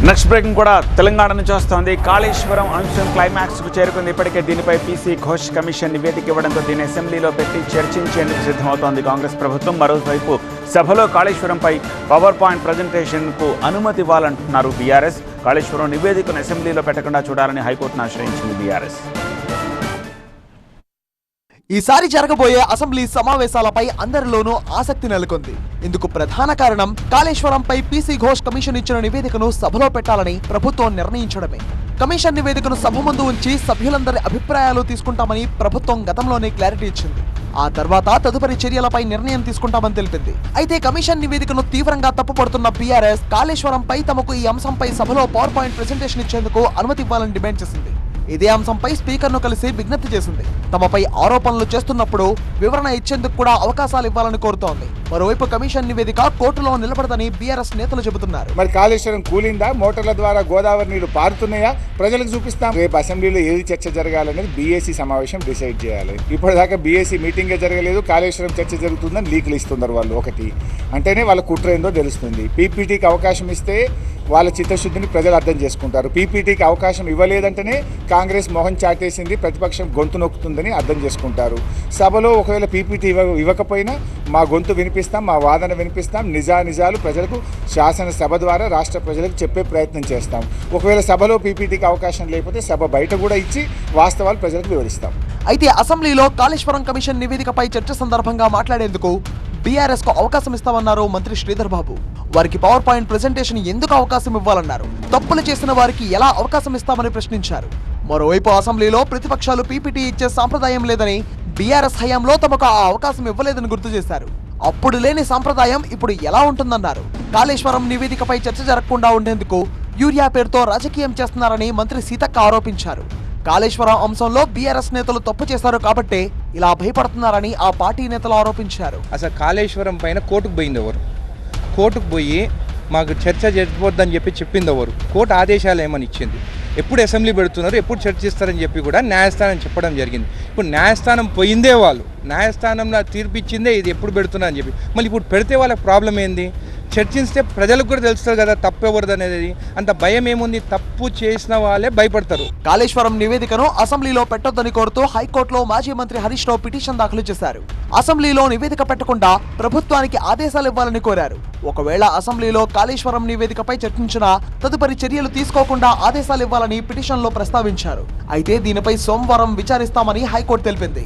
Next breaking కూడా తెలంగాణ నుంచి వస్తోంది. కాళేశ్వరం అంశం క్లైమాక్స్కు చేరుకుంది. ఇప్పటికే దీనిపై పీసీ ఘోష్ కమిషన్ నివేదిక ఇవ్వడంతో దీన్ని అసెంబ్లీలో పెట్టి చర్చించేందుకు సిద్ధమవుతోంది కాంగ్రెస్ ప్రభుత్వం. మరోవైపు సభలో కాళేశ్వరంపై పవర్ పాయింట్ ప్రజెంటేషన్కు అనుమతి ఇవ్వాలంటున్నారు బీఆర్ఎస్. కాళేశ్వరం నివేదికను అసెంబ్లీలో పెట్టకుండా చూడాలని హైకోర్టును ఆశ్రయించింది బీఆర్ఎస్. ఈసారి జరగబోయే అసెంబ్లీ సమావేశాలపై అందరిలోనూ ఆసక్తి నెలకొంది. ఇందుకు ప్రధాన కారణం కాళేశ్వరంపై పీసీ ఘోష్ కమిషన్ ఇచ్చిన నివేదికను సభలో పెట్టాలని ప్రభుత్వం నిర్ణయించడమే. కమిషన్ నివేదికను సభ ముందు ఉంచి సభ్యులందరి అభిప్రాయాలు తీసుకుంటామని ప్రభుత్వం గతంలోనే క్లారిటీ ఇచ్చింది. ఆ తర్వాత తదుపరి చర్యలపై నిర్ణయం తీసుకుంటామని తెలిపింది. అయితే కమిషన్ నివేదికను తీవ్రంగా తప్పుపడుతున్న బీఆర్ఎస్ కాళేశ్వరంపై తమకు ఈ అంశంపై సభలో పవర్ పాయింట్ ప్రెజెంటేషన్ ఇచ్చేందుకు అనుమతి ఇవ్వాలని డిమాండ్ చేసింది. ఇదే అంశంపై స్పీకర్ను కలిసి విజ్ఞప్తి చేసింది. తమపై ఆరోపణలు చేస్తున్నప్పుడు వివరణ ఇచ్చేందుకు కూడా అవకాశాలు ఇవ్వాలని కోరుతోంది. మరోవైపు కమిషన్ నివేదిక కోర్టులో నిలబడదని బీఆర్ఎస్ నేతలు చెబుతున్నారు. మరి కాళేశ్వరం కూలిందా, మోటార్ల ద్వారా గోదావరి నీళ్లు పారుతున్నాయా, ప్రజలకు చూపిస్తాం. రేపు అసెంబ్లీలో ఏది చర్చ జరగాలనేది బీఏసీ సమావేశం డిసైడ్ చేయాలి. ఇప్పటిదాకా బీఏసీ మీటింగే జరగలేదు, కాళేశ్వరం చర్చ జరుగుతుందని లీకులు ఇస్తున్నారు వాళ్ళు. ఒకటి అంటేనే వాళ్ళ కుట్ర ఏందో తెలుస్తుంది. పీపీటీకి అవకాశం ఇస్తే వాళ్ళ చిత్తశుద్ధిని ప్రజలు అర్థం చేసుకుంటారు. పీపీటీకి అవకాశం ఇవ్వలేదంటేనే కాంగ్రెస్ మొహం చాటేసింది, ప్రతిపక్షం గొంతు నొక్కుతుందని అర్థం చేసుకుంటారు. సభలో ఒకవేళ పీపీటీ ఇవ్వకపోయినా మా గొంతు వినిపిస్తాం, మా వాదన వినిపిస్తాం, నిజాలు ప్రజలకు శాసనసభ ద్వారా రాష్ట్ర ప్రజలకు చెప్పే ప్రయత్నం చేస్తాం. ఒకవేళ సభలో పీపీటీకి అవకాశం లేకపోతే సభ బయట కూడా ఇచ్చి వాస్తవాలు ప్రజలకు వివరిస్తాం. అయితే అసెంబ్లీలో కాళేశ్వరం కమిషన్ నివేదికపై చర్చ సందర్భంగా మాట్లాడేందుకు బీఆర్ఎస్ కు అవకాశం ఇస్తామన్నారు మంత్రి శ్రీధర్ బాబు. వారికి పవర్ పాయింట్ ప్రెజెంటేషన్ ఎందుకు అవకాశం ఇవ్వాలన్నారు. తప్పులు చేసిన వారికి ఎలా అవకాశం ఇస్తామని ప్రశ్నించారు. మరోవైపు అసెంబ్లీలో ప్రతిపక్షాలు పీపీటీ ఇచ్చే సాంప్రదాయం లేదని, బీఆర్ఎస్ హయాంలో తమకు ఆ అవకాశం ఇవ్వలేదని గుర్తు చేశారు. అప్పుడు లేని సాంప్రదాయం ఇప్పుడు ఎలా ఉంటుందన్నారు. కాళేశ్వరం నివేదికపై చర్చ జరగకుండా ఉండేందుకు యూరియా పేరుతో రాజకీయం చేస్తున్నారని మంత్రి సీతక్క ఆరోపించారు. కాళేశ్వరం అంశంలో బీఆర్ఎస్ నేతలు తప్పు చేశారు కాబట్టే ఇలా భయపడుతున్నారని ఆ పార్టీ నేతలు ఆరోపించారు. అసలు కాళేశ్వరం పైన కోర్టుకు పోయింది ఎవరు? కోర్టుకు పోయి మాకు చర్చ జరిపోద్దని చెప్పింది ఎవరు? కోర్టు ఆదేశాలు ఏమని ఇచ్చింది? ఎప్పుడు అసెంబ్లీ పెడుతున్నారు, ఎప్పుడు చర్చిస్తారని చెప్పి కూడా న్యాయస్థానం చెప్పడం జరిగింది. ఇప్పుడు న్యాయస్థానం పోయిందే వాళ్ళు, న్యాయస్థానంలో తీర్పు ఇచ్చిందే ఇది ఎప్పుడు పెడుతున్నా అని చెప్పి. మళ్ళీ ఇప్పుడు పెడితే వాళ్ళకి ప్రాబ్లం ఏంది? చర్చిస్తే ప్రజలకు కూడా తెలుస్తుంది కదా తప్పు ఎవరిది అనేది. అంత భయం ఏముంది? తప్పు చేసిన వాళ్ళే భయపడతారు. కాళేశ్వరం నివేదికను అసెంబ్లీలో పెట్టొద్దని కోరుతూ హైకోర్టులో మాజీ మంత్రి హరీష్ రావు పిటిషన్ దాఖలు చేశారు. అసెంబ్లీలో నివేదిక పెట్టకుండా ప్రభుత్వానికి ఆదేశాలు ఇవ్వాలని కోరారు. ఒకవేళ అసెంబ్లీలో కాళేశ్వరం నివేదికపై చర్చించినా తదుపరి చర్యలు తీసుకోకుండా ఆదేశాలు ఇవ్వాలని పిటిషన్లో ప్రస్తావించారు. అయితే దీనిపై సోమవారం విచారిస్తామని హైకోర్టు తెలిపింది.